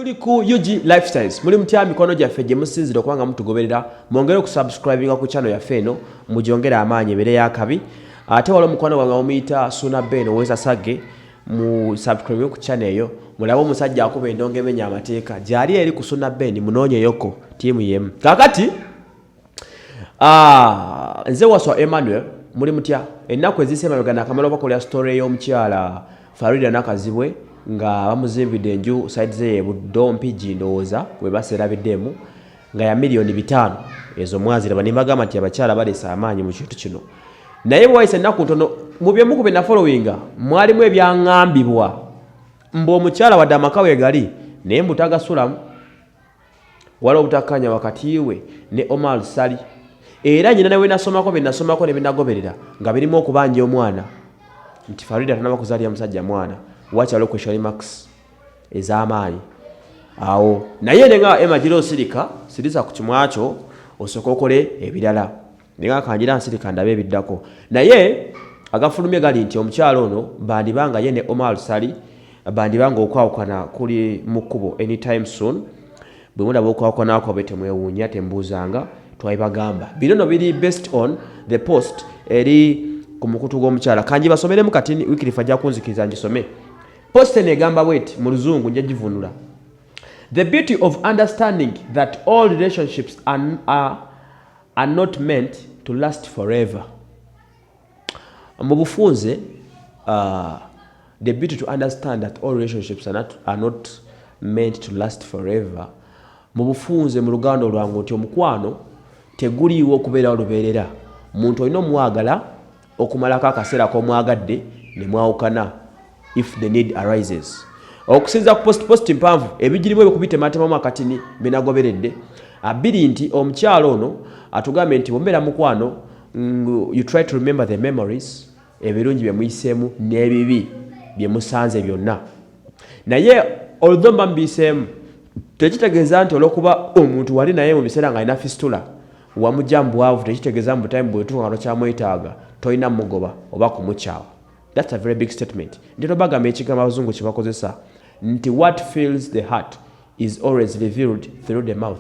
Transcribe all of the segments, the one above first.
Tuli ku UG Lifestyles. Muli mutya mikono gyaffe gye musinzira okubanga mutugoberera. Mwongere okusubscribinga ku channel yaffe eno mujongera amaanyi ebere yakabi. Ate waliwo mukwano gwange omuyita Suna Ben oweza Sage mu subscribe ku channel eyo. Mulaba omusajja akuba endongo emenya amateeka. Gyali eri ku Suna Ben munoonye yoko tiimu yemu. Kakati nze waswa Emmanuel muli mutya ennaku ezisema bagana akamalo bakolera story y'omukyala Farida Nakazibwe nga bamuzimbidde enju side ze buddompi jindooza we baserabiddemu nga ya milioni 5 ezo mwazira banimagamba nti abakyala balesa amaanyi mu kintu kino naye bwayise ennaku ntono mu byemu kube na followinga mwalimu ebyangambibwa mbo omukyala wadde amakawe gali naye mbutagasulamu wala obutakanya wakati we ne Omar Sali era nyina nawe nasomako ne binagoberera nga birimu okubanja omwana nti Farida tanaba kuzaalya musajja mwana wakyalo question marks ez'amaanyi awo naye nenga emagiro sirika siriza ku kimwacho osokokole ebirala nenga kanjira nsirika ndabe ebiddako naye agafulumye gali nti omukyalo ono bandibanga ye ne Omar Sali bandibanga okwawukana kuli mu kkubo anytime soon bwe mulaba okwawukana ako betemwewuunya tembuuzanga twayibagamba bino biri based on the post eri ku mukutu gw'omukyala kanji basomeremu kati wikirifa jja kunzikiriza ngisome post negamba bweti mu luzungu nja givunula the beauty of understanding that all relationships are not meant to last forever mu bufunze the beauty to understand that all relationships are not meant to last forever mu bufunze mu luganda olwangu nti omukwano teguliiwo okubeera olubeerera muntu olina omwagala okumalako akaseera k'omwagadde ne mwawukana if the need arises okusinza ku post mpanvu ebigirimu ebikubitematemamu akatini binagoberedde abiri nti omukyalo ono atugambe nti bwembeera mukwano you try to remember the memories ebirungi bye muyiseemu n'ebibi bye musanze byonna naye although mba mubiyiseemu tekitegeeza nti olw'okuba omuntu wali naye mu biseera nga alina fistula wamujja mbwavu tekitegeeza mu time bwetuuka nga tokyamwetaaga tolina mugoba oba kumukyawa that's a very big statement ndito bagamba ekigambo abazungu kye bakozesa nti what fills the heart is always revealed through the mouth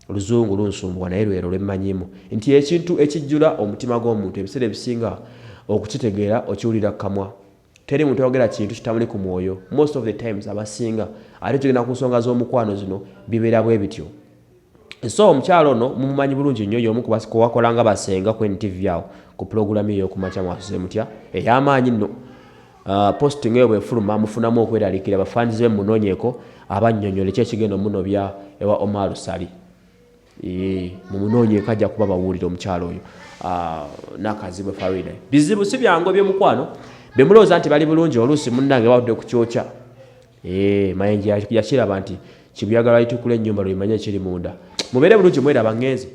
oluzungu lunsumbwa naye lwero lwemmanyimu nti ekintu ekijjula omutima gw'omuntu ebiseera ebisinga okukitegeera okiwulira kamwa teri muntu ayogera kintu kitamuli ku mwoyo most of the times abasinga ate tugenda ku nsonga z'omukwano zino bibeera bwe bityo so omukyalo ono mumumanyi bulungi nnyo y'omu ku wakolanga basenga ku NTV awo ku pulogulaamu eyo okumakya mwasuze mutya ey'amaanyi nno posting eyo bwefuluma mufunamu okweraliikira bafaanizi be munoonyeeko abannyonnyola ekyekigenda omunobya ewa Omar Sali mumunoonyeeko ajja kuba bawulira omukyalo oyo Nakazibwe Farida bizibu si byangu eby'omukwano bemulowooza nti bali bulungi oluusi munnange bawudde ku kyokya mayenje yakiraba nti kibyagalwa litukula ennyumba lwemanye ekiri munda mubeere bulungi mweraba ngenzi